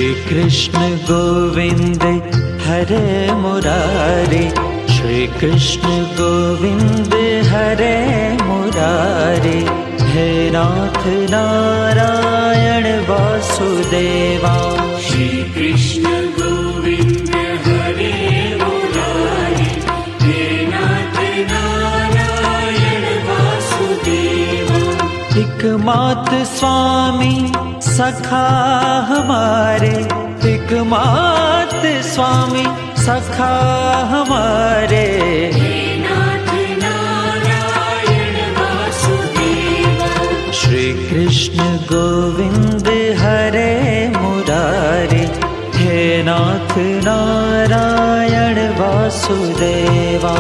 श्री कृष्ण गोविंद हरे मुरारे, श्री कृष्ण गोविंद हरे मुरारे। हे नाथ नारायण वासुदेवा, श्री कृष्ण गोविंद हरे मुरारे। हे नाथ नारायण वासुदेवा। एकमात स्वामी सखा हमारे, एकमात स्वामी सखा हमारे। हे नाथ नारायण वासुदेवा। श्री कृष्ण गोविंद हरे मुरारे, हे नाथ नारायण वासुदेवा।